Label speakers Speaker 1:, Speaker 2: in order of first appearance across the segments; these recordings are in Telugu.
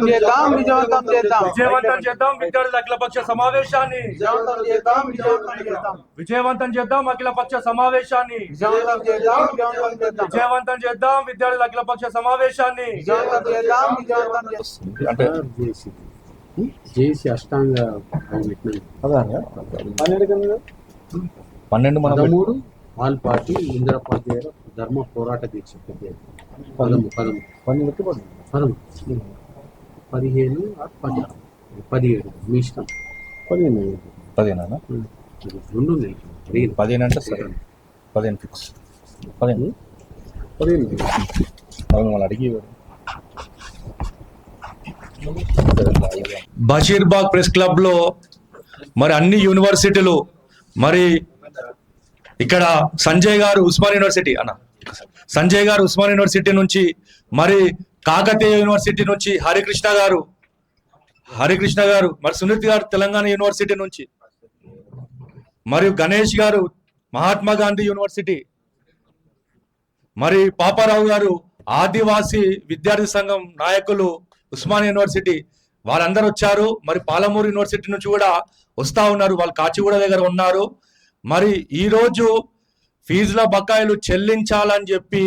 Speaker 1: విజయవంతం చేద్దాం విజయవంతం చేద్దాం
Speaker 2: విజయవంతం చేద్దాం విద్యార్థుల అఖిలపక్ష సమావేశాన్ని
Speaker 1: విజయవంతం చేద్దాం విజయవంతం చేద్దాం
Speaker 2: విజయవంతం చేద్దాం అఖిలపక్ష సమావేశాన్ని
Speaker 1: విజయవంతం చేద్దాం విజయవంతం చేద్దాం
Speaker 2: విజయవంతం చేద్దాం విద్యార్థుల అఖిలపక్ష సమావేశాన్ని
Speaker 1: విజయవంతం చేద్దాం విజయవంతం చేద్దాం.
Speaker 3: అంటే జేసీ అష్టాంగ
Speaker 2: 12 మనం
Speaker 3: 13 ఆల్ పార్టీ ఇందిరా పార్టీ గారు ధర్మ పోరాట దీక్ష 17 మీ ఇష్టం
Speaker 2: 15 అంటే సరే 15 ఫిక్స్ 15 మమ్మల్ని అడిగి బషీర్బాగ్ ప్రెస్ క్లబ్ లో మరి అన్ని యూనివర్సిటీలు మరి ఇక్కడ సంజయ్ గారు ఉస్మాన్ యూనివర్సిటీ నుంచి మరి కాకతీయ యూనివర్సిటీ నుంచి హరికృష్ణ గారు మరి సునీత్ గారు తెలంగాణ యూనివర్సిటీ నుంచి మరియు గణేష్ గారు మహాత్మా గాంధీ యూనివర్సిటీ మరి పాపారావు గారు ఆదివాసీ విద్యార్థి సంఘం నాయకులు ఉస్మాన్ యూనివర్సిటీ వాళ్ళందరూ వచ్చారు. మరి పాలమూరు యూనివర్సిటీ నుంచి కూడా వస్తా ఉన్నారు, వాళ్ళు కాచిగూడ దగ్గర ఉన్నారు. మరి ఈరోజు ఫీజుల బకాయిలు చెల్లించాలని చెప్పి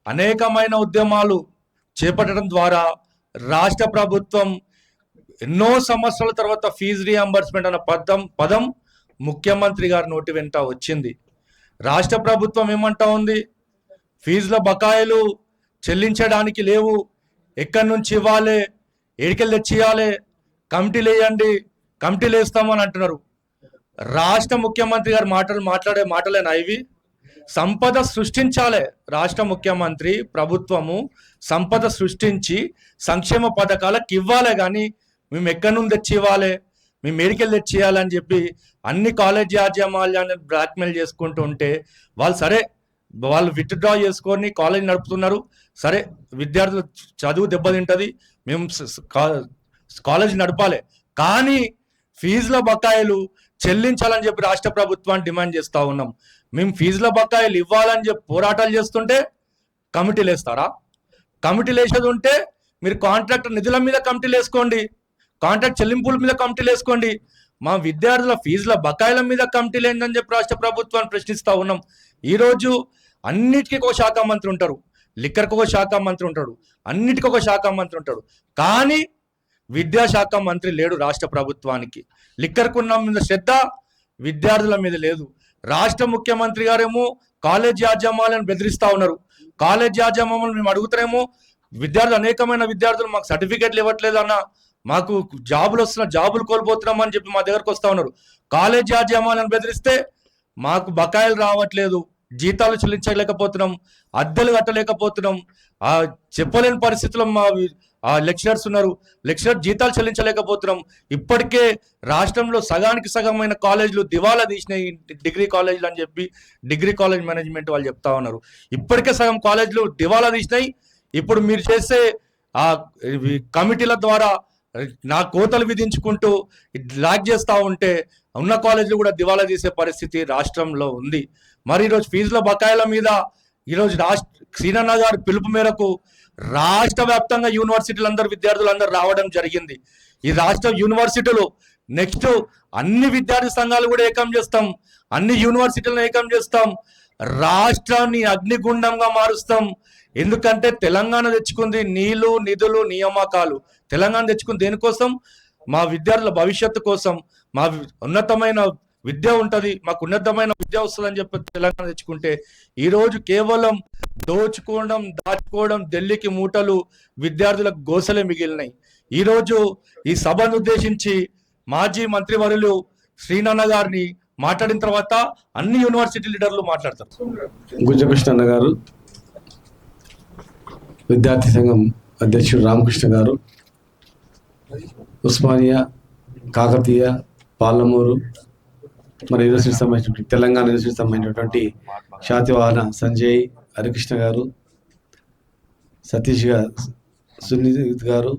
Speaker 2: అనేకమైన ఉద్యమాలు చేపట్టడం ద్వారా రాష్ట్ర ప్రభుత్వం ఎన్నో సంవత్సరాల తర్వాత ఫీజు రీఎంబర్స్మెంట్ అన్న పదం ముఖ్యమంత్రి గారి నోటి వెంట వచ్చింది. రాష్ట్ర ప్రభుత్వం ఏమంటా ఉంది, ఫీజుల బకాయిలు చెల్లించడానికి లేవు, ఎక్కడి నుంచి ఇవ్వాలి, ఏడికెళ్ళి తెచ్చియాలి, కమిటీలు వేయండి, కమిటీలు వేస్తామని అంటున్నారు. రాష్ట్ర ముఖ్యమంత్రి గారు మాట్లాడే మాటలేనా ఇవి? సంపద సృష్టించాలి రాష్ట్ర ముఖ్యమంత్రి ప్రభుత్వము, సంపద సృష్టించి సంక్షేమ పథకాలకు ఇవ్వాలి, కానీ మేము ఎక్కడి నుండి తెచ్చి ఇవ్వాలి, మేము మేడికెళ్ళి తెచ్చి ఇవ్వాలని చెప్పి అన్ని కాలేజ్ యాజమాన్యాన్ని బ్లాక్మెయిల్ చేసుకుంటూ ఉంటే వాళ్ళు విత్డ్రా చేసుకొని కాలేజ్ నడుపుతున్నారు. సరే, విద్యార్థులు చదువు దెబ్బతింటుంది, మేము కాలేజ్ నడపాలి, కానీ ఫీజుల బకాయిలు చెల్లించాలని చెప్పి రాష్ట్ర ప్రభుత్వాన్ని డిమాండ్ చేస్తూ ఉన్నాం. మేము ఫీజుల బకాయిలు ఇవ్వాలని చెప్పి పోరాటాలు చేస్తుంటే కమిటీలు వేస్తారా? కమిటీలు వేసేది ఉంటే మీరు కాంట్రాక్ట్ నిధుల మీద కమిటీలు వేసుకోండి, కాంట్రాక్ట్ చెల్లింపుల మీద కమిటీలు వేసుకోండి. మా విద్యార్థుల ఫీజుల బకాయిల మీద కమిటీలు ఏంటని చెప్పి రాష్ట్ర ప్రభుత్వాన్ని ప్రశ్నిస్తూ ఉన్నాం. ఈరోజు అన్నిటికీ ఒక శాఖ మంత్రి ఉంటారు, లిక్కర్కి ఒక శాఖ మంత్రి ఉంటాడు, అన్నిటికీ ఒక శాఖ మంత్రి ఉంటాడు, కానీ విద్యాశాఖ మంత్రి లేడు రాష్ట్ర ప్రభుత్వానికి. లిక్కర్కు ఉన్న మీద శ్రద్ధ విద్యార్థుల మీద లేదు. రాష్ట్ర ముఖ్యమంత్రి గారేమో కాలేజ్ యాజమాన్యాలను బెదిరిస్తూ ఉన్నారు. కాలేజ్ యాజమాన్యాలు మేము అడుగుతారేమో, అనేకమైన విద్యార్థులు మాకు సర్టిఫికేట్లు ఇవ్వట్లేదన్న, మాకు జాబులు కోల్పోతున్నాం అని చెప్పి మా దగ్గరకు వస్తూ ఉన్నారు. కాలేజ్ యాజమాన్యాలను బెదిరిస్తే మాకు బకాయిలు రావట్లేదు, జీతాలు చెల్లించలేకపోతున్నాం, అద్దెలు కట్టలేకపోతున్నాం, చెప్పలేని పరిస్థితుల్లో మా లెక్చరర్స్ ఉన్నారు, జీతాలు చెల్లించలేకపోతున్నాం. ఇప్పటికే రాష్ట్రంలో సగానికి సగమైన కాలేజీలు దివాలా తీసినాయి, డిగ్రీ కాలేజీలు అని చెప్పి డిగ్రీ కాలేజ్ మేనేజ్మెంట్ వాళ్ళు చెప్తా ఉన్నారు. ఇప్పటికే సగం కాలేజీలు దివాలా తీసినాయి. ఇప్పుడు మీరు చేసే కమిటీల ద్వారా నా కోతలు విధించుకుంటూ లాక్ చేస్తూ ఉంటే ఉన్న కాలేజీలు కూడా దివాలా తీసే పరిస్థితి రాష్ట్రంలో ఉంది. మరి ఈరోజు ఫీజుల బకాయిల మీద ఈరోజు శ్రీనన్న గారి పిలుపు మేరకు రాష్ట్ర వ్యాప్తంగా విద్యార్థులందరూ రావడం జరిగింది. ఈ రాష్ట్ర యూనివర్సిటీలు నెక్స్ట్ అన్ని విద్యార్థి సంఘాలు కూడా ఏకం చేస్తాం, అన్ని యూనివర్సిటీలను ఏకం చేస్తాం, రాష్ట్రాన్ని అగ్నిగుండంగా మారుస్తాం. ఎందుకంటే తెలంగాణ తెచ్చుకుంది నీళ్లు, నిధులు, నియామకాలు. తెలంగాణ తెచ్చుకుంది దేనికోసం? మా విద్యార్థుల భవిష్యత్తు కోసం. మా ఉన్నతమైన విద్య ఉంటుంది, మాకు ఉన్నతమైన విద్య వస్తుందని చెప్పి తెలంగాణ తెచ్చుకుంటే ఈరోజు కేవలం దాచుకోవడం, ఢిల్లీకి మూటలు, విద్యార్థులకు గోసలే మిగిలినాయి. ఈరోజు ఈ సభను ఉద్దేశించి మాజీ మంత్రివర్యులు శ్రీనన్న గారిని మాట్లాడిన తర్వాత అన్ని యూనివర్సిటీ లీడర్లు మాట్లాడతారు.
Speaker 4: గుజ్జకృష్ణ గారు, విద్యార్థి సంఘం అధ్యక్షుడు రామకృష్ణ గారు, ఉస్మానియా, కాకతీయ, పాలమూరు మరి యూనివర్సిటీ సంబంధించిన తెలంగాణ యూనివర్సిటీ సంబంధించినటువంటి శాతివాహన సంజయ్, హరికృష్ణ గారు, సతీష్ గారు, సునీత్ గారు,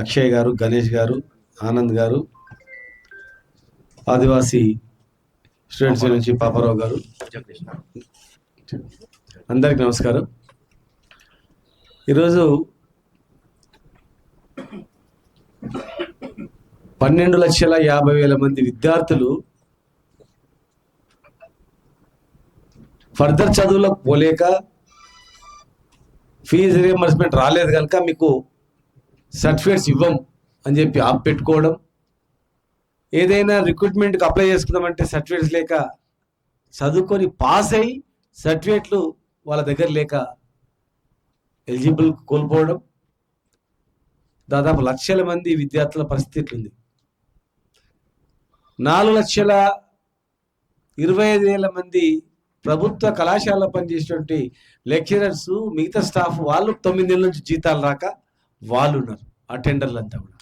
Speaker 4: అక్షయ్ గారు, గణేష్ గారు, ఆనంద్ గారు, ఆదివాసీ స్టూడెంట్స్ నుంచి పాపారావు గారు, అందరికి నమస్కారం. ఈరోజు 12,50,000 మంది విద్యార్థులు ఫర్దర్ చదువులకు పోలేక ఫీజు రియంబర్స్మెంట్ రాలేదు కనుక మీకు సర్టిఫికేట్స్ ఇవ్వం అని చెప్పి పెట్టుకోవడం, ఏదైనా రిక్రూట్మెంట్కి అప్లై చేసుకుందామంటే సర్టిఫికేట్స్ లేక చదువుకొని పాస్ అయ్యి సర్టిఫికేట్లు వాళ్ళ దగ్గర లేక ఎలిజిబుల్ కోల్పోవడం, దాదాపు లక్షల మంది విద్యార్థుల పరిస్థితి ఉంది. 4,25,000 మంది ప్రభుత్వ కళాశాలలో పనిచేసేటువంటి లెక్చరర్స్, మిగతా స్టాఫ్ వాళ్ళు 9 నెలల నుంచి జీతాలు రాక వాళ్ళు ఉన్నారు. అటెండర్లు అంతా కూడా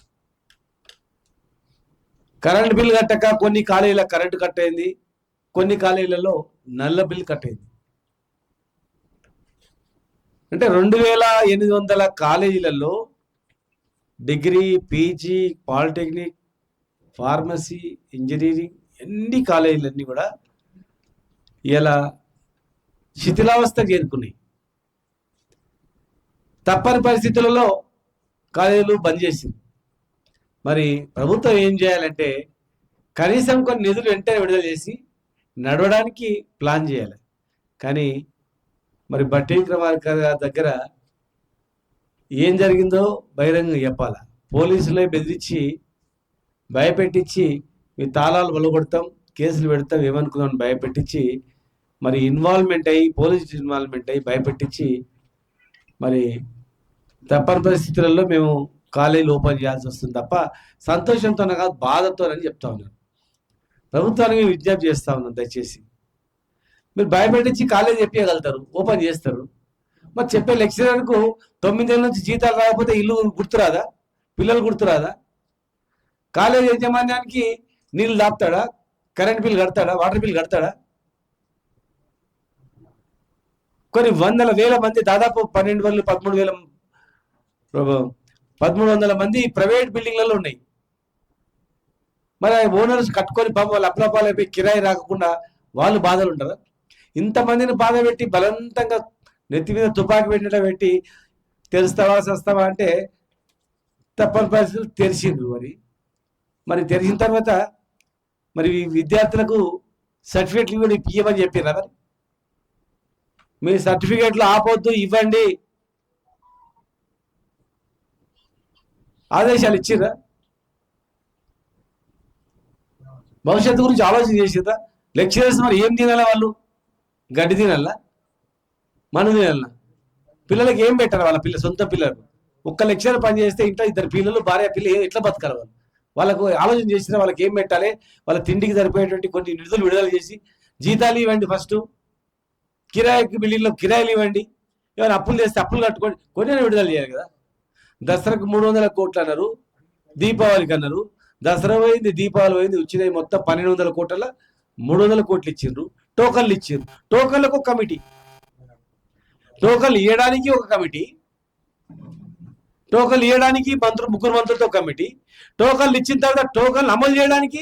Speaker 4: కరెంట్ బిల్ కట్టక కొన్ని కాలేజీల కరెంటు కట్ అయింది, కొన్ని కాలేజీలలో నల్ల బిల్ కట్ అయింది. అంటే 2,800 కాలేజీలలో degree, PG, polytechnic, pharmacy, engineering అన్ని కాలేజీలన్నీ కూడా ఇలా శిథిలావస్థ చేరుకున్నాయి. తప్పని పరిస్థితులలో కాలేజీలు బంద్ చేసింది. మరి ప్రభుత్వం ఏం చేయాలంటే కనీసం కొన్ని నిధులు వెంటనే విడుదల చేసి నడవడానికి ప్లాన్ చేయాలి. కానీ మరి బట్టి విక్రమార్క దగ్గర ఏం జరిగిందో బహిరంగంగా చెప్పాలా. పోలీసులే బెదిరించి భయపెట్టించి మీ తాళాలు వలగొడతాం, కేసులు పెడతాం, ఏమనుకున్నాం భయపెట్టించి మరి ఇన్వాల్వ్మెంట్ అయ్యి పోలీసు ఇన్వాల్వ్మెంట్ అయ్యి భయపెట్టించి మరి తప్పని పరిస్థితులలో మేము కాలేజీలు ఓపెన్ చేయాల్సి వస్తుంది తప్ప సంతోషంతోనే కాదు బాధతోనని చెప్తా ఉన్నాను. ప్రభుత్వానికి విజ్ఞప్తి చేస్తా ఉన్నాను, దయచేసి మీరు భయపెట్టించి కాలేజీ చెప్పగలుగుతారు, ఓపెన్ చేస్తారు. మరి చెప్పే లెక్చరర్కు 9 ఏళ్ళ నుంచి జీతాలు రాకపోతే ఇల్లు గుర్తురాదా, పిల్లలు గుర్తురాదా? కాలేజీ యాజమాన్యానికి నీళ్ళు దాపుతాడా, కరెంట్ బిల్ కడతాడా, వాటర్ బిల్ కడతాడా? కొన్ని వందల వేల మంది, దాదాపు 1300 మంది ప్రైవేట్ బిల్డింగ్లలో ఉన్నాయి. మరి ఓనర్స్ కట్టుకొని పాపం వాళ్ళు అప్లపాలు అయిపోయి కిరాయి రాకుండా వాళ్ళు బాధలు ఉంటారా? ఇంతమందిని బాధ పెట్టి బలవంతంగా నెత్తి మీద తుపాకి పెట్టినట్టు పెట్టి తెరుస్తావా సస్తావా అంటే తప్పని పరిస్థితులు తెరిచిండ్రు. మరి తెరిచిన తర్వాత మరి విద్యార్థులకు సర్టిఫికేట్లు కూడా ఇవ్వమని చెప్పారా? మరి మీ సర్టిఫికేట్లు ఆపొద్దు, ఇవ్వండి ఆదేశాలు ఇచ్చిర్రా? భవిష్యత్తు గురించి ఆలోచన చేసిర్రా? లెక్చరర్స్ మరి ఏం తినాలా? వాళ్ళు గడ్డి తినాలా, మను తినాలా? పిల్లలకి ఏం పెట్టారు? వాళ్ళ సొంత పిల్లలు ఒక్క లెక్చరర్ పని చేస్తే ఇంట్లో 2 పిల్లలు, భార్య, పిల్లలు ఎట్లా బతకాలి? వాళ్ళకు ఆలోచన చేసినా వాళ్ళకి ఏం పెట్టాలి? వాళ్ళ తిండికి సరిపోయేటువంటి కొన్ని నిధులు విడుదల చేసి జీతాలు ఇవ్వండి, ఫస్ట్ కిరాయికి బిల్డింగ్లో కిరాయిలు ఇవ్వండి, ఏమైనా అప్పులు చేస్తే అప్పులు కట్టుకోండి, కొన్ని విడుదల చేయాలి కదా. దసరాకు 300 కోట్లు అన్నారు, దీపావళికి అన్నారు. దసరా పోయింది, దీపావళి పోయింది, వచ్చినాయి మొత్తం 1200 కోట్ల 300 కోట్లు ఇచ్చిండ్రు. టోకన్లు ఇచ్చిండ్రు. టోకన్లకు ఒక కమిటీ, టోకన్లు ఇవ్వడానికి ఒక కమిటీ, టోకన్లు ఇవ్వడానికి ముగ్గురు మంత్రులతో కమిటీ, టోకన్లు ఇచ్చిన తర్వాత టోకన్లు అమలు చేయడానికి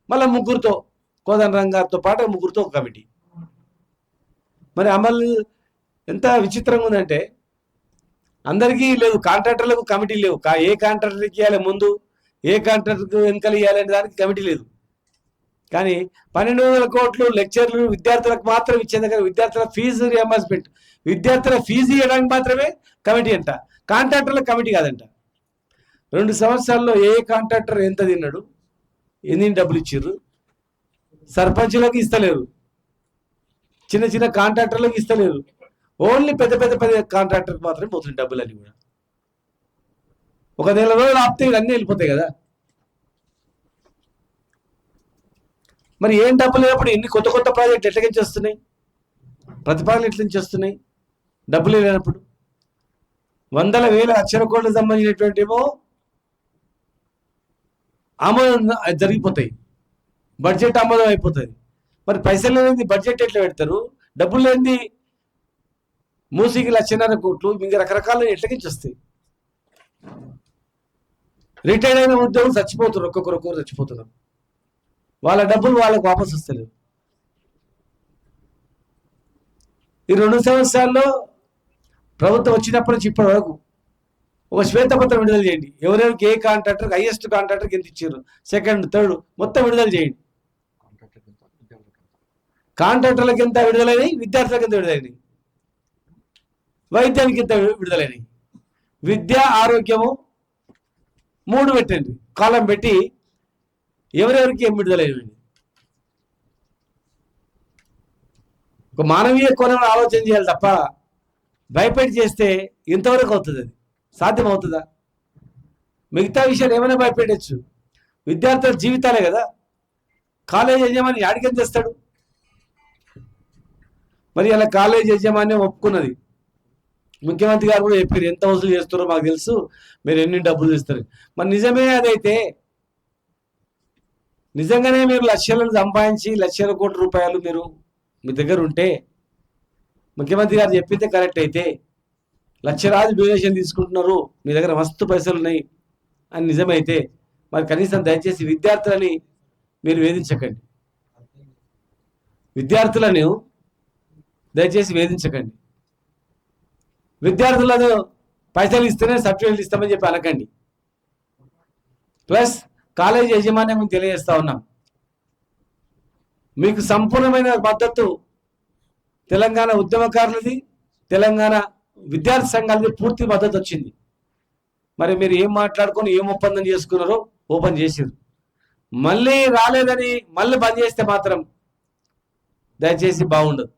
Speaker 4: మళ్ళీ ముగ్గురుతో, కోదండరాం గారితో పాటు ముగ్గురుతో ఒక కమిటీ. మరి అమలు ఎంత విచిత్రంగా ఉందంటే అందరికీ లేదు, కాంట్రాక్టర్లకు కమిటీ లేవు. ఏ కాంట్రాక్టర్కి ఇవ్వాలి ముందు, ఏ కాంట్రాక్టర్కి వెనకాల ఇవ్వాలనే దానికి కమిటీ లేదు. కానీ 1200 కోట్లు లెక్చర్లు విద్యార్థులకు మాత్రం ఇచ్చే దగ్గర విద్యార్థుల ఫీజు రియంబర్స్మెంట్, విద్యార్థుల ఫీజు ఇవ్వడానికి మాత్రమే కమిటీ అంట, కాంట్రాక్టర్లకు కమిటీ కాదంట. 2 సంవత్సరాల్లో ఏ కాంట్రాక్టర్ ఎంత తిన్నాడు, ఎన్ని డబ్బులు ఇచ్చిర్రు? సర్పంచులకు ఇస్తలేరు, చిన్న చిన్న కాంట్రాక్టర్లకు ఇస్తలేరు, ఓన్లీ పెద్ద కాంట్రాక్టర్కి మాత్రమే పోతుంది డబ్బులన్నీ కూడా. ఒక నెల రోజులు ఆపితే అన్నీ వెళ్ళిపోతాయి కదా. మరి ఏం డబ్బులు లేనప్పుడు ఎన్ని కొత్త ప్రాజెక్టులు ఎట్ల నుంచి వస్తున్నాయి, ప్రతిపాదనలు ఎట్ల నుంచి వస్తున్నాయి? డబ్బులు లేనప్పుడు 100,000 లక్షల కోట్లకు సంబంధించినటువంటి ఏమో ఆమోదం జరిగిపోతాయి, బడ్జెట్ ఆమోదం అయిపోతుంది. మరి పైసలు లేనిది బడ్జెట్ ఎట్లా పెడతారు? డబ్బులు లేనిది మూసికి 1,50,000 కోట్లు ఇంకా రకరకాల ఎట్లకించి వస్తాయి. రిటైర్డ్ అయిన ఉద్యోగులు చచ్చిపోతున్నారు, ఒక్కొక్కరు చచ్చిపోతున్నారు, వాళ్ళ డబ్బులు వాళ్ళకు వాపసు వస్తలేవు. ఈ 2 సంవత్సరాల్లో ప్రభుత్వం వచ్చినప్పటి నుంచి ఇప్పటి వరకు ఒక శ్వేతపత్రం విడుదల చేయండి. ఎవరెవరికి ఏ కాంట్రాక్టర్, హైయెస్ట్ కాంట్రాక్టర్కి ఎంత ఇచ్చారు, సెకండ్, థర్డ్ మొత్తం విడుదల చేయండి. కాంట్రాక్టర్లకు ఎంత విడుదలైనవి, విద్యార్థులకు ఎంత విడుదలైనవి, వైద్యానికి ఎంత విడుదలైనవి, విద్య ఆరోగ్యము 3 పెట్టండి, కాలం పెట్టి ఎవరెవరికి ఏం విడుదలైనవి. ఒక మానవీయ కోణంలో ఆలోచన చేయాలి తప్ప భయపెట్టి చేస్తే ఇంతవరకు అవుతుంది. అది సాధ్యం అవుతుందా? మిగతా విషయాలు ఏమైనా భయపెట్టచ్చు, విద్యార్థుల జీవితాలే కదా. కాలేజ్ యజమాని యాడికని తెస్తాడు? మరి అలా కాలేజ్ యజమాన్యం ఒప్పుకున్నది. ముఖ్యమంత్రి గారు కూడా చెప్పారు, ఎంత వసూలు చేస్తారో మాకు తెలుసు, మీరు ఎన్ని డబ్బులు ఇస్తారు. మరి నిజమే అదైతే, నిజంగానే మీరు లక్షలను సంపాదించి లక్షల కోట్ల రూపాయలు మీరు మీ దగ్గర ఉంటే, ముఖ్యమంత్రి గారు చెప్పితే కరెక్ట్ అయితే, లక్షలాది డొనేషన్ తీసుకుంటున్నారు, మీ దగ్గర మస్తు పైసలు ఉన్నాయి అని నిజమైతే, మరి కనీసం దయచేసి విద్యార్థులని మీరు వేధించకండి. విద్యార్థులను దయచేసి వేధించకండి. విద్యార్థులను పైసలు ఇస్తేనే సర్టిఫికేట్లు ఇస్తామని చెప్పి అనకండి. ప్లస్ కాలేజీ యజమాన్యం తెలియజేస్తా ఉన్నాం, మీకు సంపూర్ణమైన మద్దతు తెలంగాణ ఉద్యమకారులది, తెలంగాణ విద్యార్థి సంఘాలది పూర్తి మద్దతు వచ్చింది. మరి మీరు ఏం మాట్లాడుకొని ఏం ఒప్పందం చేసుకున్నారో ఓపెన్ చేసారు. మళ్ళీ రాలేదని మళ్ళీ బంద్ చేస్తే మాత్రం దయచేసి బాగుండదు.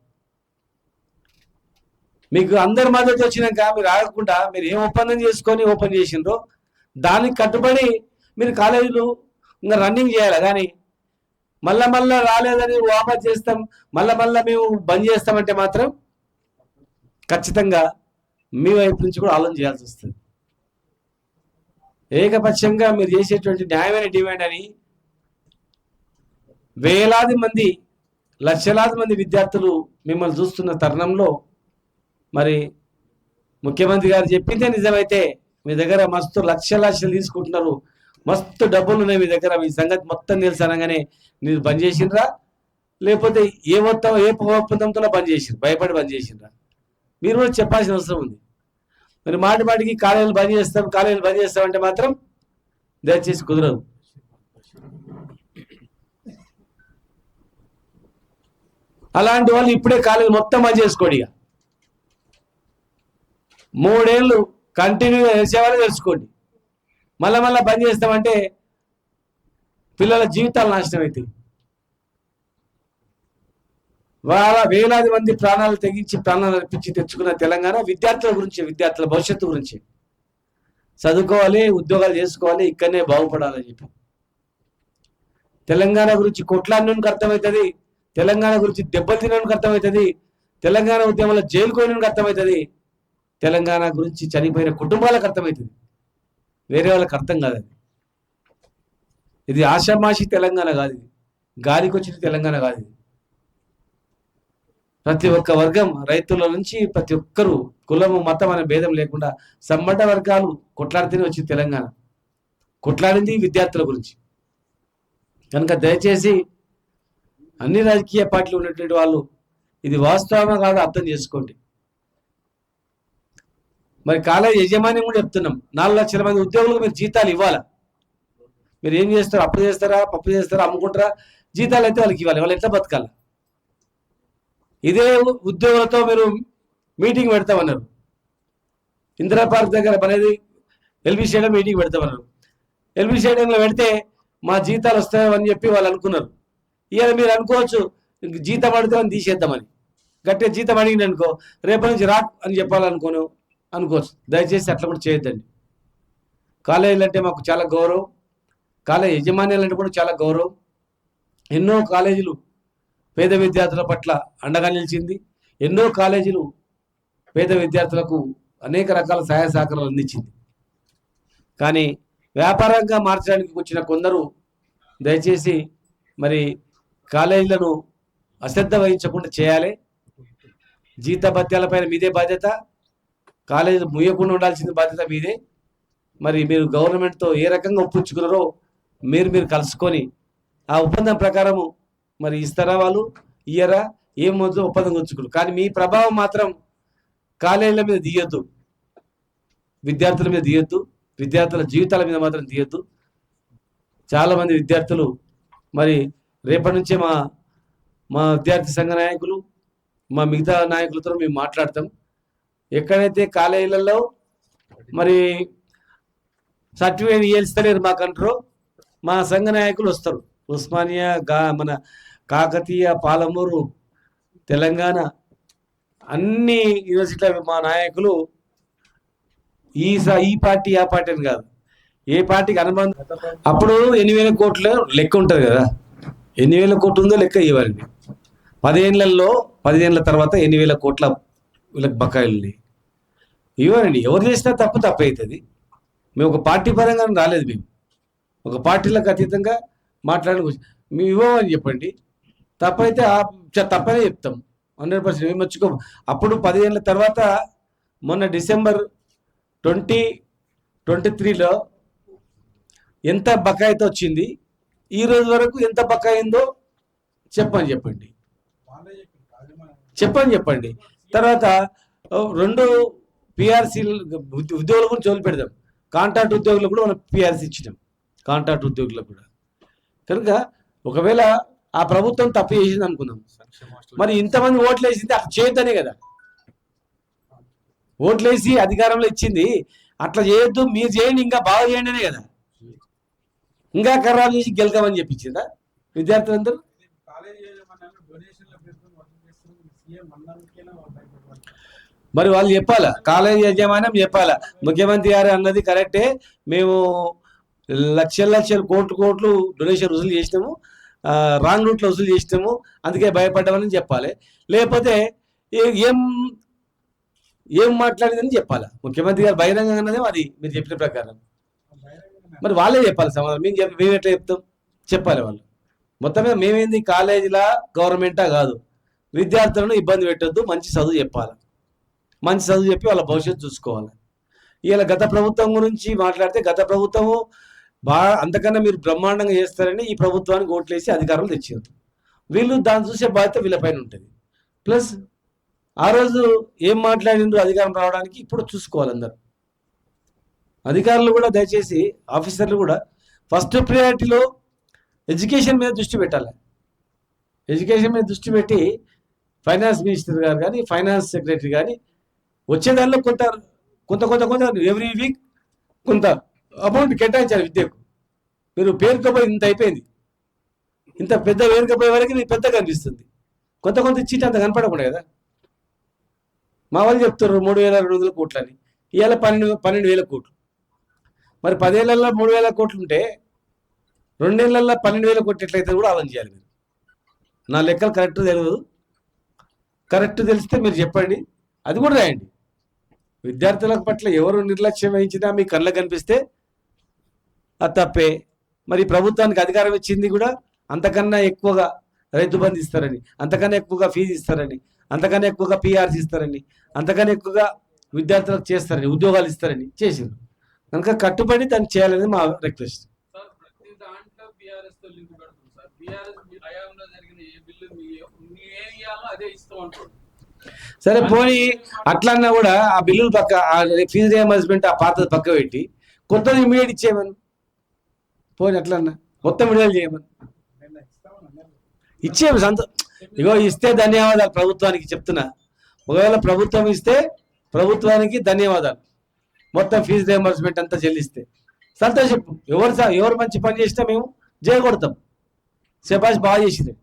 Speaker 4: మీకు అందరి మద్దతు వచ్చినాక మీరు ఆగకుండా మీరు ఏం ఒప్పందం చేసుకొని ఓపెన్ చేసిండ్రో దానికి కట్టుబడి మీరు కాలేజీలు ఇంకా రన్నింగ్ చేయాలి. కానీ మళ్ళా రాలేదని వాపస్ చేస్తాం, మళ్ళా మేము బంద్ చేస్తామంటే మాత్రం ఖచ్చితంగా మీ వైపు నుంచి కూడా ఆలోచన చేయాల్సి వస్తుంది. ఏకపక్షంగా మీరు చేసేటువంటి న్యాయమైన డిమాండ్ అని వేలాది మంది, లక్షలాది మంది విద్యార్థులు మిమ్మల్ని చూస్తున్న తరుణంలో మరి ముఖ్యమంత్రి గారు చెప్పిందే నిజమైతే, మీ దగ్గర మస్తు లక్షలు తీసుకుంటున్నారు, మస్తు డబ్బులు ఉన్నాయి మీ దగ్గర, మీ సంగతి మొత్తం తెలుసు అనగానే మీరు బంద్ చేసిండ్రా, లేకపోతే ఏ ఒప్పందంతో బంద్ చేసిండ్రు, భయపడి బంద్ చేసిండ్రా? మీరు కూడా చెప్పాల్సిన అవసరం ఉంది. మరి మాటికి కాలేజీలు బంద్ చేస్తామంటే మాత్రం దయచేసి కుదరదు. అలాంటి వాళ్ళు ఇప్పుడే కాలేజీ మొత్తం బంద్ చేసుకోండి. ఇక 3 ఏళ్ళు కంటిన్యూగా చేసేవాళ్ళు తెలుసుకోండి. మళ్ళా బంద్ చేస్తామంటే పిల్లల జీవితాలు నాశనం అవుతాయి. వేలాది మంది ప్రాణాలు తెగించి ప్రాణాలు అర్పించి తెచ్చుకున్న తెలంగాణ విద్యార్థుల గురించి, విద్యార్థుల భవిష్యత్తు గురించి చదువుకోవాలి, ఉద్యోగాలు చేసుకోవాలి, ఇక్కడనే బాగుపడాలని చెప్పి తెలంగాణ గురించి కొట్లాడినోనికి అర్థమవుతుంది, తెలంగాణ గురించి దెబ్బలు తినడానికి అర్థమవుతుంది, తెలంగాణ ఉద్యమంలో జైలు పోయినోనికి అర్థమవుతుంది, తెలంగాణ గురించి చనిపోయిన కుటుంబాలకు అర్థమవుతుంది, వేరే వాళ్ళకి అర్థం కాదు. ఇది ఆషామాషి తెలంగాణ కాదు, ఇది గాలికి వచ్చిన తెలంగాణ కాదు. ఇది ప్రతి ఒక్క వర్గం, రైతుల నుంచి ప్రతి ఒక్కరూ కులము మతం అనే భేదం లేకుండా సంబంధ వర్గాలు కొట్లాడితేనే వచ్చింది తెలంగాణ. కొట్లాడింది విద్యార్థుల గురించి. కనుక దయచేసి అన్ని రాజకీయ పార్టీలు ఉన్నటువంటి వాళ్ళు ఇది వాస్తవమా కాదో అర్థం చేసుకోండి. మరి కాలేజ్ యజమాని కూడా చెప్తున్నాం, 4 లక్షల మంది ఉద్యోగులకు మీరు జీతాలు ఇవ్వాలా? మీరు ఏం చేస్తారు? అప్పు చేస్తారా, పప్పు చేస్తారా, అమ్ముకుంటారా? జీతాలు అయితే వాళ్ళకి ఇవ్వాలి. వాళ్ళు ఎట్లా బతకాలి? ఇదే ఉద్యోగులతో మీరు మీటింగ్ పెడతామన్నారు, ఇందిరా పార్క్ దగ్గర అనేది ఎల్బీ స్టేడియం మీటింగ్ పెడతామన్నారు. ఎల్బీ స్టేడియంలో పెడితే మా జీతాలు వస్తాయని చెప్పి వాళ్ళు అనుకున్నారు. ఇవాళ మీరు అనుకోవచ్చు జీతం అడిగితే తీసేద్దామని, గట్టిగా జీతం అడిగింది అనుకో రేపటి నుంచి రా అని అనుకోవచ్చు. దయచేసి అట్లా కూడా చేయొద్దండి. కాలేజీలు అంటే మాకు చాలా గౌరవం, కాలేజ్ యజమాన్యాలు అంటే కూడా చాలా గౌరవం. ఎన్నో కాలేజీలు పేద విద్యార్థుల పట్ల అండగా నిలిచింది, ఎన్నో కాలేజీలు పేద విద్యార్థులకు అనేక రకాల సహాయ సహకారాలు అందించింది. కానీ వ్యాపారంగా మార్చడానికి వచ్చిన కొందరు దయచేసి మరి కాలేజీలను అశ్రద్ధ వహించకుండా చేయాలి. జీతభత్యాలపైన మీదే బాధ్యత, కాలేజీలు ముయ్యకుండా ఉండాల్సిన బాధ్యత మీదే. మరి మీరు గవర్నమెంట్తో ఏ రకంగా ఒప్పించుకున్నారో మీరు కలుసుకొని ఆ ఒప్పందం ప్రకారము మరి ఇస్తారా, వాళ్ళు ఇయ్యరా, ఏం మొదలు ఒప్పందం ఉంచుకున్నారు. కానీ మీ ప్రభావం మాత్రం కాలేజీల మీద తీయొద్దు. విద్యార్థుల మీద తీయొద్దు, విద్యార్థుల జీవితాల మీద మాత్రం తీయొద్దు. చాలామంది విద్యార్థులు మరి రేపటి నుంచే మా విద్యార్థి సంఘ నాయకులు, మా మిగతా నాయకులతో మేము మాట్లాడతాం. ఎక్కడైతే కాలేజీలలో మరి సర్టిఫికేట్ ఇస్తలేరు మాకంటారో మా సంఘ నాయకులు వస్తారు. ఉస్మానియా, మన కాకతీయ, పాలమూరు, తెలంగాణ అన్ని యూనివర్సిటీల మా నాయకులు ఈ పార్టీ ఆ పార్టీ అని కాదు, ఏ పార్టీకి అనుబంధం. అప్పుడు 8,000 కోట్ల లెక్క ఉంటుంది కదా, 8,000 కోట్లు ఉందో లెక్క ఇవ్వాలండి. 10 ఏళ్ళ తర్వాత 8,000 కోట్ల వీళ్ళకి బకాయిలు ఇవ్వాలండి. ఎవరు చేసినా తప్పు అవుతుంది. మేము ఒక పార్టీ పరంగా రాలేదు, మేము ఒక పార్టీలకు అతీతంగా మాట్లాడి మేము ఇవ్వమని చెప్పండి. తప్పైతే తప్పనే చెప్తాం 100%. మేము మర్చిపో. అప్పుడు 10 ఏళ్ళ తర్వాత మొన్న డిసెంబర్ 2023లో ఎంత బకాయితో వచ్చింది, ఈ రోజు వరకు ఎంత బకాయి ఉందో చెప్పండి. తర్వాత 2 పిఆర్సీ ఉద్యోగుల గురించి జోలు పెడదాం. కాంట్రాక్ట్ ఉద్యోగులకు కూడా మనం పిఆర్సీ ఇచ్చినాం, కాంట్రాక్ట్ ఉద్యోగులకు కూడా. కనుక ఒకవేళ ఆ ప్రభుత్వం తప్పు చేసింది అనుకుందాం, మరి ఇంతమంది ఓట్లు వేసింది అట్లా చేయొద్దనే కదా, ఓట్లేసి అధికారంలో ఇచ్చింది. అట్లా చేయొద్దు, మీరు చేయండి, ఇంకా బాగా చేయండి అనే కదా, ఇంకా ఖరాబ్ చేసి గెలకమని చెప్పించిందా విద్యార్థులందరూ? మరి వాళ్ళు చెప్పాలా, కాలేజీ యజమాన్యం చెప్పాలా. ముఖ్యమంత్రి గారు అన్నది కరెక్టే, మేము లక్షల కోట్లు డొనేషన్ వసూలు చేసినాము, రాంగ్ రూట్లో వసూలు చేసినాము, అందుకే భయపడ్డామని చెప్పాలి. లేకపోతే ఏం మాట్లాడిందని చెప్పాలా. ముఖ్యమంత్రి గారు బహిరంగంగా అన్నదే అది మీరు చెప్పిన ప్రకారం. మరి వాళ్ళే చెప్పాలి సమాధానం. మేము ఎట్లా చెప్తాం, చెప్పాలి వాళ్ళు. మొత్తం మీద మేమేంది, కాలేజీలా గవర్నమెంటా కాదు, విద్యార్థులను ఇబ్బంది పెట్టొద్దు, మంచి చదువు చెప్పాలి, మంచి చదువు చెప్పి వాళ్ళ భవిష్యత్తు చూసుకోవాలి. ఇలా గత ప్రభుత్వం గురించి మాట్లాడితే, గత ప్రభుత్వము అంతకన్నా మీరు బ్రహ్మాండంగా చేస్తారని ఈ ప్రభుత్వానికి ఓట్లేసి అధికారులు తెచ్చారు. వీళ్ళు దాన్ని చూసే బాధ్యత వీళ్ళపైన ఉంటుంది. ప్లస్ ఆ రోజు ఏం మాట్లాడిండ్రు అధికారం రావడానికి ఇప్పుడు చూసుకోవాలి అందరు. అధికారులు కూడా దయచేసి, ఆఫీసర్లు కూడా ఫస్ట్ ప్రియారిటీలో ఎడ్యుకేషన్ మీద దృష్టి పెట్టాలి. ఎడ్యుకేషన్ మీద దృష్టి పెట్టి ఫైనాన్స్ మినిస్టర్ గారు కానీ, ఫైనాన్స్ సెక్రటరీ కానీ వచ్చేదానిలో కొంత ఎవ్రీ వీక్ కొంత అమౌంట్ కేటాయించాలి విద్యకు. మీరు పేరుకపోయి ఇంత అయిపోయింది, ఇంత పెద్ద పేరుకపోయే వరకు మీకు పెద్దగా కనిపిస్తుంది, కొంత ఇచ్చి అంత కనపడకుండా కదా. మా వాళ్ళు చెప్తారు 3,200 కోట్లు అని, ఇవాళ 12,000 కోట్లు. మరి 10 ఏళ్లలో 3,000 కోట్లు ఉంటే 2 ఏళ్లలో 12,000 కోట్లు ఎట్లయితే కూడా ఆలోచించాలి మీరు. నా లెక్కలు కరెక్ట్ తెలియదు, కరెక్ట్ తెలిస్తే మీరు చెప్పండి, అది కూడా రాయండి. విద్యార్థుల పట్ల ఎవరు నిర్లక్ష్యం వహించినా మీ కళ్ళకు కనిపిస్తే అది తప్పే. మరి ప్రభుత్వానికి అధికారం ఇచ్చింది కూడా అంతకన్నా ఎక్కువగా రైతు బంధు ఇస్తారని, అంతకన్నా ఎక్కువగా ఫీజు ఇస్తారని, అంతకన్నా ఎక్కువగా పిఆర్సీ ఇస్తారని, అంతకన్నా ఎక్కువగా విద్యార్థులకు చేస్తారని, ఉద్యోగాలు ఇస్తారని చేసింది. కనుక కట్టుబడి దాన్ని చేయాలనేది మా రిక్వెస్ట్. సరే పోనీ అట్లన్నా కూడా ఆ బిల్లులు పక్క, ఫీజు రియంబర్స్మెంట్ ఆ పాతది పక్క పెట్టి కొత్తది ఇమీడియట్ ఇచ్చేయమని, పోనీ అట్లన్నా మొత్తం విడుదల చేయమని ఇచ్చేయము. ఇగో ఇస్తే ధన్యవాదాలు ప్రభుత్వానికి చెప్తున్నా. ఒకవేళ ప్రభుత్వం ఇస్తే ప్రభుత్వానికి ధన్యవాదాలు, మొత్తం ఫీజు రియంబర్స్మెంట్ అంతా చెల్లిస్తే సంతోషం. ఎవరు మంచి పని చేసినా మేము చేయకూడతాం, శబాష్ బాగా చేసింది.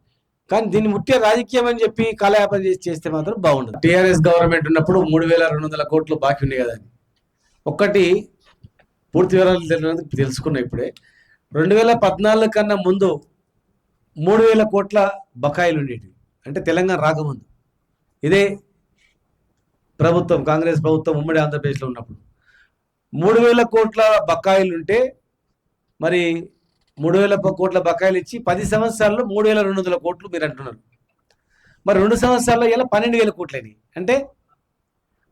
Speaker 4: కానీ దీన్ని ముఖ్య రాజకీయం అని చెప్పి కాలయాపన చేస్తే మాత్రం బాగుండదు. టీఆర్ఎస్ గవర్నమెంట్ ఉన్నప్పుడు 3,200 కోట్లు బాకీ ఉన్నాయి కదా అని ఒక్కటి పూర్తి వివరాలు తెలుసుకున్నా ఇప్పుడే. 2014 కన్నా ముందు 3,000 కోట్ల బకాయిలు ఉండేవి, అంటే తెలంగాణ రాకముందు. ఇదే ప్రభుత్వం, కాంగ్రెస్ ప్రభుత్వం ఉమ్మడి ఆంధ్రప్రదేశ్లో ఉన్నప్పుడు 3,000 కోట్ల బకాయిలు ఉంటే, మరి 3,000 కోట్ల బకాయిలు ఇచ్చి 10 సంవత్సరాల్లో 3,200 కోట్లు మీరు అంటున్నారు. మరి 2 సంవత్సరాల్లో ఇలా 12,000 కోట్లు అయినాయి, అంటే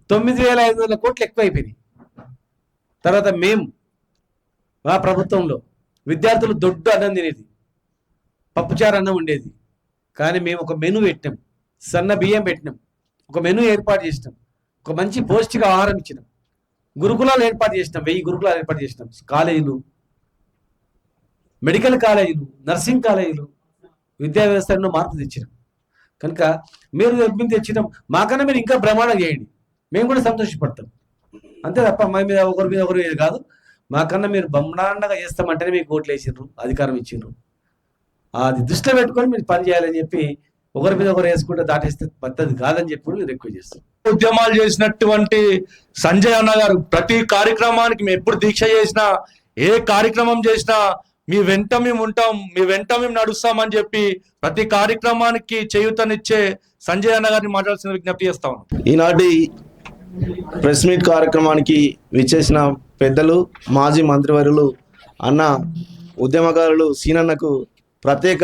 Speaker 4: 9,500 కోట్లు ఎక్కువ అయిపోయినాయి. తర్వాత మేము మా ప్రభుత్వంలో విద్యార్థులు దొడ్డు అన్నం తినేది, పప్పుచారు అన్నం ఉండేది. కానీ మేము ఒక మెనూ పెట్టినాం, సన్న బియ్యం పెట్టినాం, ఒక మెనూ ఏర్పాటు చేసినాం, ఒక మంచి పౌష్టిక ఆహారం ఇచ్చినాం. గురుకులాలు ఏర్పాటు చేసినాం, 1000 గురుకులాలు ఏర్పాటు చేసినాం. కాలేజీలు, మెడికల్ కాలేజీలు, నర్సింగ్ కాలేజీలు, విద్యా వ్యవస్థలో మార్పు తెచ్చినాం. కనుక మీరు తెచ్చినాం, మాకన్నా మీరు ఇంకా బ్రహ్మాండం చేయండి, మేము కూడా సంతోషపడతాం. అంతే తప్ప మా మీద ఒకరి మీద కాదు. మాకన్నా మీరు బ్రహ్మాండంగా చేస్తామంటేనే మీకు ఓట్లు వేసిండ్రు, అధికారం ఇచ్చిండ్రు. అది దృష్టిలో పెట్టుకొని మీరు పని చేయాలని చెప్పి ఒకరి మీద ఒకరు వేసుకుంటే దాటేస్తే పద్ధతి కాదని చెప్పి మీరు రిక్వెస్ట్ చేస్తాం.
Speaker 2: ఉద్యమాలు చేసినటువంటి సంజయ్ అన్న గారు ప్రతి కార్యక్రమానికి మేము ఎప్పుడు దీక్ష చేసినా, ఏ కార్యక్రమం చేసినా మీ వెంట మేము ఉంటాం, మీ వెంట మేము నడుస్తామని చెప్పి ప్రతి కార్యక్రమానికి చేయూతనిచ్చే సంజయ్ అన్న గారిని మాట్లాడాల్సిన విజ్ఞప్తి చేస్తాం.
Speaker 5: ఈనాటి ప్రెస్ మీట్ కార్యక్రమానికి విచ్చేసిన పెద్దలు, మాజీ మంత్రివర్యులు అన్న ఉద్యమకారులు సీనన్నకు ప్రత్యేక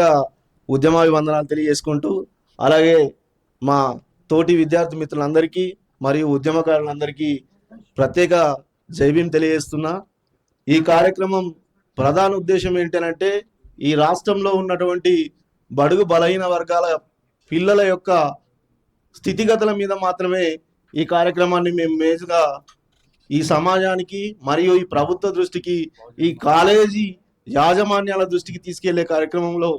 Speaker 5: ఉద్యమాభివందనాలు తెలియజేసుకుంటూ, అలాగే మా తోటి విద్యార్థి మిత్రులందరికీ మరియు ఉద్యమకారులందరికీ ప్రత్యేక జైభీం తెలియజేస్తున్నా. ఈ కార్యక్రమం ప్రధాన ఉద్దేశం ఏంటంటే, ఈ రాష్ట్రంలో ఉన్నటువంటి బడుగు బలహీన వర్గాల పిల్లల యొక్క స్థితిగతుల మీద మాత్రమే ఈ కార్యక్రమాన్ని మేము మేజుగా ఈ సమాజానికి మరియు ఈ ప్రభుత్వ దృష్టికి, ఈ కాలేజీ యాజమాన్యాల దృష్టికి తీసుకెళ్లే కార్యక్రమంలో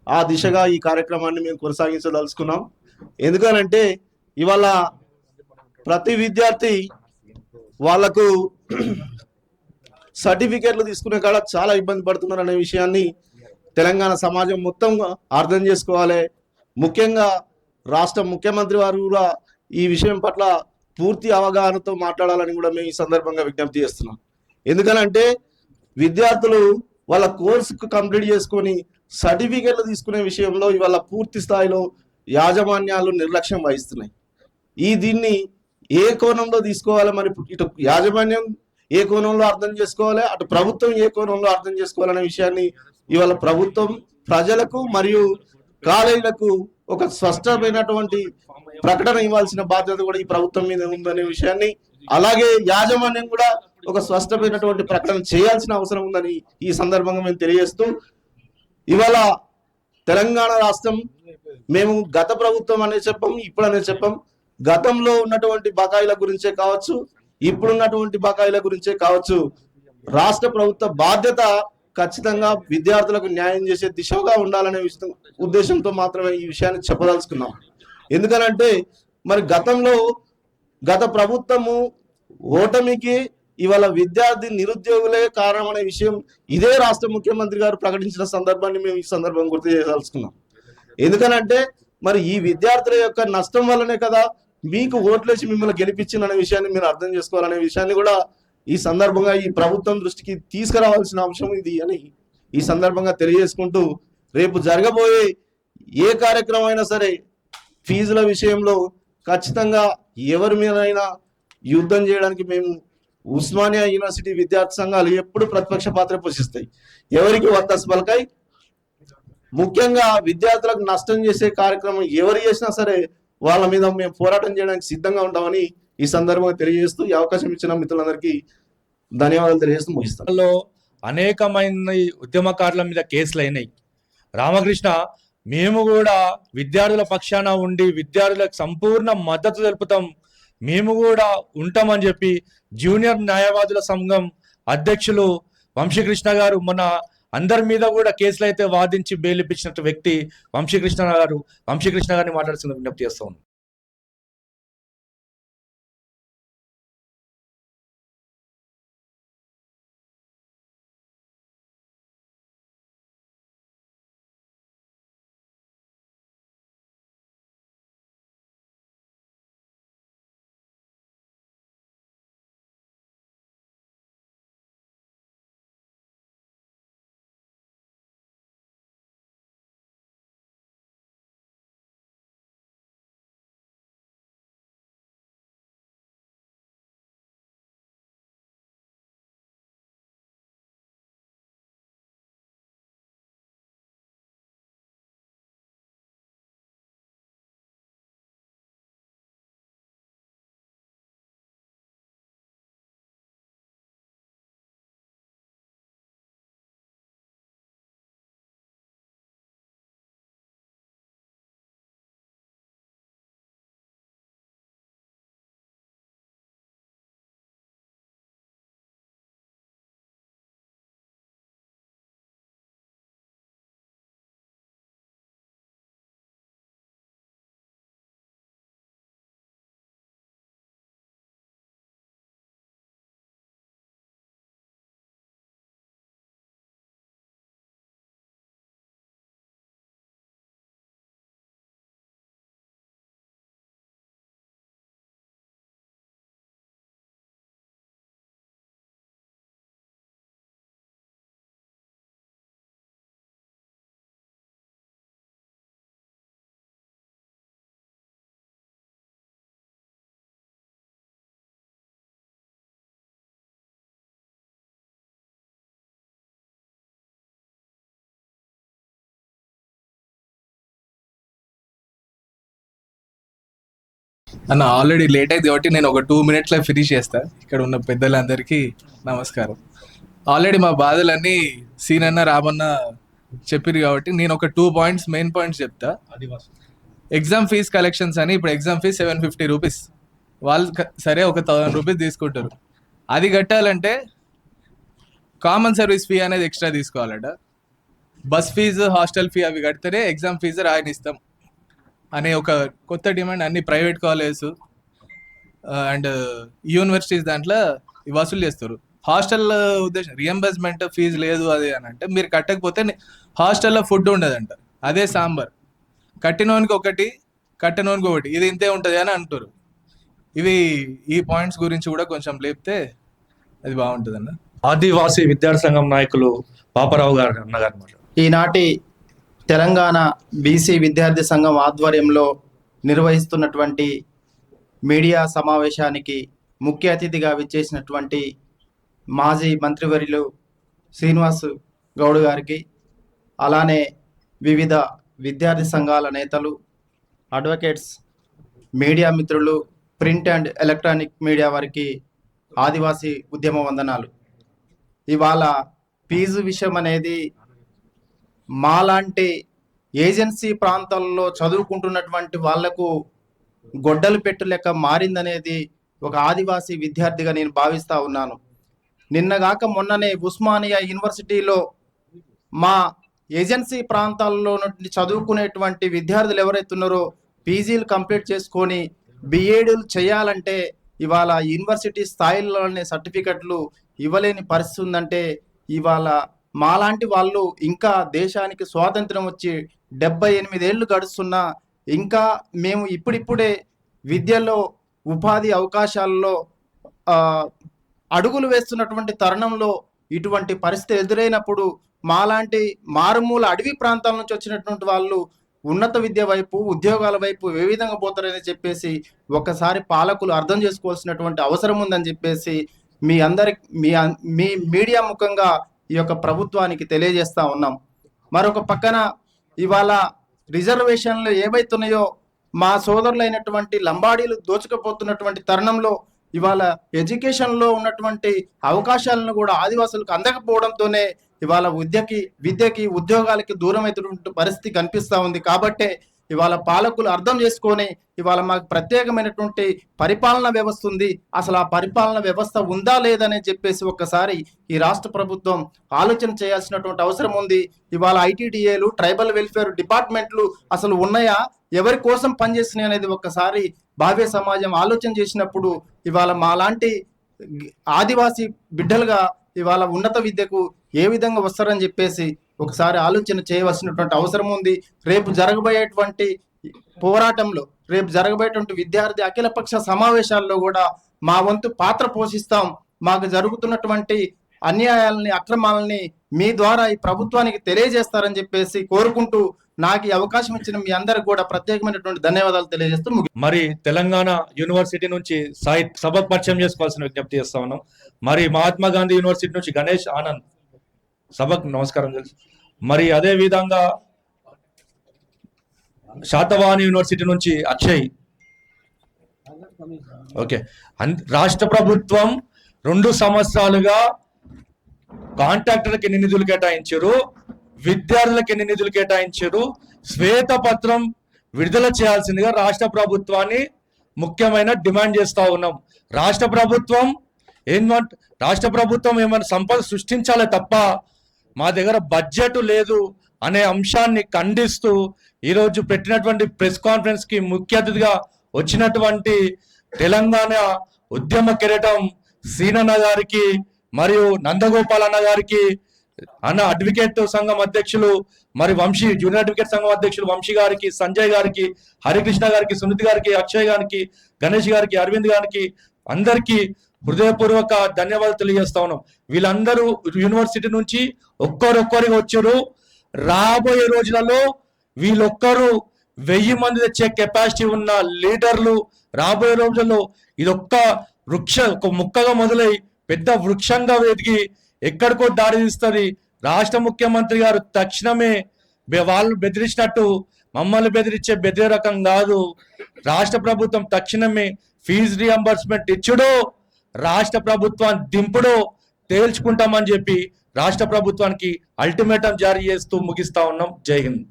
Speaker 5: ఆ దిశగా ఈ కార్యక్రమాన్ని మేము కొనసాగించదలుచుకున్నాం. ఎందుకనంటే ఇవాళ ప్రతి విద్యార్థి వాళ్లకు సర్టిఫికేట్లు తీసుకునే కాడ చాలా ఇబ్బంది పడుతున్నారు అనే విషయాన్ని తెలంగాణ సమాజం మొత్తం అర్థం చేసుకోవాలి. ముఖ్యంగా రాష్ట్ర ముఖ్యమంత్రి వారు కూడా ఈ విషయం పట్ల పూర్తి అవగాహనతో మాట్లాడాలని కూడా మేము ఈ సందర్భంగా విజ్ఞప్తి చేస్తున్నాం. ఎందుకనంటే విద్యార్థులు వాళ్ళ కోర్సు కంప్లీట్ చేసుకొని సర్టిఫికేట్లు తీసుకునే విషయంలో ఇవాళ పూర్తి స్థాయిలో యాజమాన్యాలు నిర్లక్ష్యం వహిస్తున్నాయి. దీన్ని ఏ కోణంలో తీసుకోవాలి, మరి ఇటు యాజమాన్యం ఏ కోణంలో అర్థం చేసుకోవాలి, అటు ప్రభుత్వం ఏ కోణంలో అర్థం చేసుకోవాలనే విషయాన్ని ఇవాళ ప్రభుత్వం ప్రజలకు మరియు కాలేజీలకు ఒక స్పష్టమైనటువంటి ప్రకటన ఇవ్వాల్సిన బాధ్యత కూడా ఈ ప్రభుత్వం మీద ఉందనే విషయాన్ని, అలాగే యాజమాన్యం కూడా ఒక స్పష్టమైనటువంటి ప్రకటన చేయాల్సిన అవసరం ఉందని ఈ సందర్భంగా మేము తెలియజేస్తూ, ఇవాళ తెలంగాణ రాష్ట్రం మేము గత ప్రభుత్వం అనే చెప్పం, ఇప్పుడు అనే చెప్పం, గతంలో ఉన్నటువంటి బకాయిల గురించే కావచ్చు, ఇప్పుడున్నటువంటి బకాయిల గురించే కావచ్చు, రాష్ట్ర ప్రభుత్వ బాధ్యత ఖచ్చితంగా విద్యార్థులకు న్యాయం చేసే దిశగా ఉండాలనే ఉద్దేశంతో మాత్రమే ఈ విషయాన్ని చెప్పదలుచుకున్నాం. ఎందుకనంటే మరి గత ప్రభుత్వము ఓటమికి ఇవాళ విద్యార్థి నిరుద్యోగులే కారణం అనే విషయం ఇదే రాష్ట్ర ముఖ్యమంత్రి గారు ప్రకటించిన సందర్భాన్ని మేము ఈ సందర్భం గుర్తు చేయదలుచుకున్నాం. ఎందుకనంటే మరి ఈ విద్యార్థుల యొక్క నష్టం వల్లనే కదా మీకు ఓట్లేసి మిమ్మల్ని గెలిపించిందనే విషయాన్ని మీరు అర్థం చేసుకోవాలనే విషయాన్ని కూడా ఈ సందర్భంగా ఈ ప్రభుత్వం దృష్టికి తీసుకురావాల్సిన అంశం ఇది అని ఈ సందర్భంగా తెలియజేసుకుంటూ, రేపు జరగబోయే ఏ కార్యక్రమం అయినా సరే ఫీజుల విషయంలో ఖచ్చితంగా ఎవరి మీదైనా యుద్ధం చేయడానికి మేము ఉస్మానియా యూనివర్సిటీ విద్యార్థి సంఘాలు ఎప్పుడు ప్రతిపక్ష పాత్ర పోషిస్తాయి. ఎవరికి వత్తాసు పలకాయి, ముఖ్యంగా విద్యార్థులకు నష్టం చేసే కార్యక్రమం ఎవరు చేసినా సరే వాళ్ళ మీద మేము పోరాటం చేయడానికి సిద్ధంగా ఉంటామని ఈ సందర్భంగా తెలియజేస్తూ, ఈ అవకాశం ఇచ్చిన మిత్రులందరికీ ధన్యవాదాలు తెలియజేస్తూ ముగిస్తాను.
Speaker 2: అనేకమైన ఉద్యమకారుల మీద కేసులు అయినాయి. రామకృష్ణ, మేము కూడా విద్యార్థుల పక్షాన ఉండి విద్యార్థులకు సంపూర్ణ మద్దతు తెలుపుతాం, మేము కూడా ఉంటామని చెప్పి జూనియర్ న్యాయవాదుల సంఘం అధ్యక్షులు వంశీకృష్ణ గారు మొన్న అందరి మీద కూడా కేసులు అయితే వాదించి బెయిల్ ఇప్పించిన వ్యక్తి వంశీకృష్ణ గారిని మాట్లాడుతున్న విజ్ఞప్తి చేస్తాను.
Speaker 6: అన్న ఆల్రెడీ లేట్ అయింది కాబట్టి నేను ఒక 2 minutesలో ఫినిష్ చేస్తా. ఇక్కడ ఉన్న పెద్దలందరికీ నమస్కారం. ఆల్రెడీ మా బాధలన్నీ సీనన్న రామన్న చెప్పారు కాబట్టి నేను ఒక 2 points మెయిన్ పాయింట్స్ చెప్తా. ఎగ్జామ్ ఫీజ్ కలెక్షన్స్ అని ఇప్పుడు ఎగ్జామ్ ఫీజ్ 750 రూపీస్. వాళ్ళు సరే ఒక 1000 రూపీస్ తీసుకుంటారు. అది కట్టాలంటే కామన్ సర్వీస్ ఫీ అనేది ఎక్స్ట్రా తీసుకోవాలట. బస్ ఫీజు హాస్టల్ ఫీ అవి కడితేనే ఎగ్జామ్ ఫీజు రాయనిస్తాం అనే ఒక కొత్త డిమాండ్ అన్ని ప్రైవేట్ కాలేజెస్ అండ్ యూనివర్సిటీస్ దాంట్లో వసూలు చేస్తారు. హాస్టల్ ఉద్దేశం రియంబర్స్మెంట్ ఫీజు లేదు అది అని అంటే మీరు కట్టకపోతే హాస్టల్లో ఫుడ్ ఉండదంట. అదే సాంబార్ కట్టినోనికి ఒకటి కట్టనోనికి ఒకటి ఇది ఇంతే ఉంటుంది అని అంటారు. ఈ పాయింట్స్ గురించి కూడా కొంచెం లేపితే అది బాగుంటుంది అన్న.
Speaker 2: ఆదివాసీ విద్యార్థి సంఘం నాయకులు పాపారావు గారు అన్నగారు మాట.
Speaker 7: ఈనాటి తెలంగాణ బీసీ విద్యార్థి సంఘం ఆధ్వర్యంలో నిర్వహిస్తున్నటువంటి మీడియా సమావేశానికి ముఖ్య అతిథిగా విచ్చేసినటువంటి మాజీ మంత్రివర్యులు శ్రీనివాస్ గౌడ్ గారికి, అలానే వివిధ విద్యార్థి సంఘాల నేతలు, అడ్వకేట్స్, మీడియా మిత్రులు, ప్రింట్ అండ్ ఎలక్ట్రానిక్ మీడియా వారికి ఆదివాసీ ఉద్యమ వందనాలు. ఇవాళ ఫీజు విషయం అనేది మాలాంటి ఏజెన్సీ ప్రాంతాల్లో చదువుకుంటున్నటువంటి వాళ్లకు గొడ్డలు పెట్టు లెక్క మారిందనేది ఒక ఆదివాసీ విద్యార్థిగా నేను భావిస్తూ ఉన్నాను. నిన్నగాక మొన్ననే ఉస్మానియా యూనివర్సిటీలో మా ఏజెన్సీ ప్రాంతాల్లో నుండి చదువుకునేటువంటి విద్యార్థులు ఎవరైతే ఉన్నారో పీజీలు కంప్లీట్ చేసుకొని బిఏడీలు చేయాలంటే ఇవాళ యూనివర్సిటీ స్థాయిలోనే సర్టిఫికెట్లు ఇవ్వలేని పరిస్థితి ఉందంటే, ఇవాళ మాలాంటి వాళ్ళు ఇంకా దేశానికి స్వాతంత్రం వచ్చి 78 ఏళ్ళు గడుస్తున్నా ఇంకా మేము ఇప్పుడిప్పుడే విద్యలో ఉపాధి అవకాశాల్లో అడుగులు వేస్తున్నటువంటి తరుణంలో ఇటువంటి పరిస్థితి ఎదురైనప్పుడు మాలాంటి మారుమూల అడవి ప్రాంతాల నుంచి వచ్చినటువంటి వాళ్ళు ఉన్నత విద్య వైపు ఉద్యోగాల వైపు ఏ విధంగా పోతారని చెప్పేసి ఒకసారి పాలకులు అర్థం చేసుకోవాల్సినటువంటి అవసరం ఉందని చెప్పేసి మీ మీడియా ముఖంగా ఈ యొక్క ప్రభుత్వానికి తెలియజేస్తా ఉన్నాం. మరొక పక్కన ఇవాళ రిజర్వేషన్లు ఏవైతున్నాయో మా సోదరులైనటువంటి లంబాడీలు దోచుకుపోతున్నటువంటి తరుణంలో ఇవాళ ఎడ్యుకేషన్లో ఉన్నటువంటి అవకాశాలను కూడా ఆదివాసులకు అందకపోవడంతోనే ఇవాళ విద్యకి ఉద్యోగాలకి దూరమైనటువంటి పరిస్థితి కనిపిస్తూ ఉంది. కాబట్టే ఇవాళ పాలకులు అర్థం చేసుకొని ఇవాళ మాకు ప్రత్యేకమైనటువంటి పరిపాలన వ్యవస్థ ఉంది, అసలు ఆ పరిపాలన వ్యవస్థ ఉందా లేదని చెప్పేసి ఒక్కసారి ఈ రాష్ట్ర ప్రభుత్వం ఆలోచన చేయాల్సినటువంటి అవసరం ఉంది. ఇవాళ ఐటీడీఏలు, ట్రైబల్ వెల్ఫేర్ డిపార్ట్మెంట్లు అసలు ఉన్నాయా, ఎవరి కోసం పనిచేస్తున్నాయి అనేది ఒక్కసారి భావ్య సమాజం ఆలోచన చేసినప్పుడు ఇవాళ మాలాంటి ఆదివాసీ బిడ్డలుగా ఇవాళ ఉన్నత విద్యకు ఏ విధంగా వస్తారని చెప్పేసి ఒకసారి ఆలోచన చేయవలసినటువంటి అవసరం ఉంది. రేపు జరగబోయేటువంటి పోరాటంలో, రేపు జరగబోయేటువంటి విద్యార్థి అఖిలపక్ష సమావేశాల్లో కూడా మా వంతు పాత్ర పోషిస్తాం. మాకు జరుగుతున్నటువంటి అన్యాయాలని, అక్రమాలని మీ ద్వారా ఈ ప్రభుత్వానికి తెలియజేస్తారని చెప్పేసి కోరుకుంటూ నాకు ఈ అవకాశం ఇచ్చిన మీ అందరికి కూడా ప్రత్యేకమైనటువంటి ధన్యవాదాలు తెలియజేస్తూ
Speaker 2: మరి తెలంగాణ యూనివర్సిటీ నుంచి సభకు పరిచయం చేసుకోవాల్సిన విజ్ఞప్తి చేస్తా ఉన్నాం. మరి మహాత్మా గాంధీ యూనివర్సిటీ నుంచి గణేష్ ఆనంద్ సభకు నమస్కారం తెలుసు. మరి అదే విధంగా శాతవాహని యూనివర్సిటీ నుంచి అక్షయ్. ఓకే, రాష్ట్ర ప్రభుత్వం 2 సంవత్సరాలుగా కాంట్రాక్టర్కి ఎన్ని నిధులు కేటాయించారు, విద్యార్థులకు ఎన్ని నిధులు కేటాయించారు, శ్వేతపత్రం విడుదల చేయాల్సిందిగా రాష్ట్ర ప్రభుత్వాన్ని ముఖ్యమైన డిమాండ్ చేస్తా ఉన్నాం. రాష్ట్ర ప్రభుత్వం ఏమైనా సంపద సృష్టించాలే తప్ప మా దగ్గర బడ్జెట్ లేదు అనే అంశాన్ని ఖండిస్తూ ఈరోజు పెట్టినటువంటి ప్రెస్ కాన్ఫరెన్స్ కి ముఖ్య అతిథిగా వచ్చినటువంటి తెలంగాణ ఉద్యమ కిరీటం సీనన్న గారికి మరియు నందగోపాల్ అన్న గారికి, అన్న అడ్వకేట్ సంఘం అధ్యక్షులు మరి వంశీ, జూనియర్ అడ్వకేట్ సంఘం అధ్యక్షులు వంశీ గారికి, సంజయ్ గారికి, హరికృష్ణ గారికి, సునీత్ గారికి, అక్షయ్ గారికి, గణేష్ గారికి, అరవింద్ గారికి అందరికీ హృదయపూర్వక ధన్యవాదాలు తెలియజేస్తా ఉన్నాం. వీళ్ళందరూ యూనివర్సిటీ నుంచి ఒక్కరొక్కరిగా వచ్చారు. రాబోయే రోజులలో వీళ్ళొక్కరు 1000 మంది తెచ్చే కెపాసిటీ ఉన్న లీడర్లు. రాబోయే రోజుల్లో ఇదొక్క ఒక ముక్కగా మొదలై పెద్ద వృక్షంగా ఎదిగి ఎక్కడికో దారి తీస్తుంది. రాష్ట్ర ముఖ్యమంత్రి గారు తక్షణమే వాళ్ళు బెదిరించినట్టు మమ్మల్ని బెదిరే రకం కాదు. రాష్ట్ర ప్రభుత్వం తక్షణమే ఫీజు రియంబర్స్మెంట్ ఇచ్చుడు, రాష్ట్ర ప్రభుత్వాన్ని దింపుడు తేల్చుకుంటామని చెప్పి రాష్ట్ర ప్రభుత్వానికి అల్టిమేటం జారీ చేస్తూ ముగిస్తా ఉన్నాం. జై హింద్.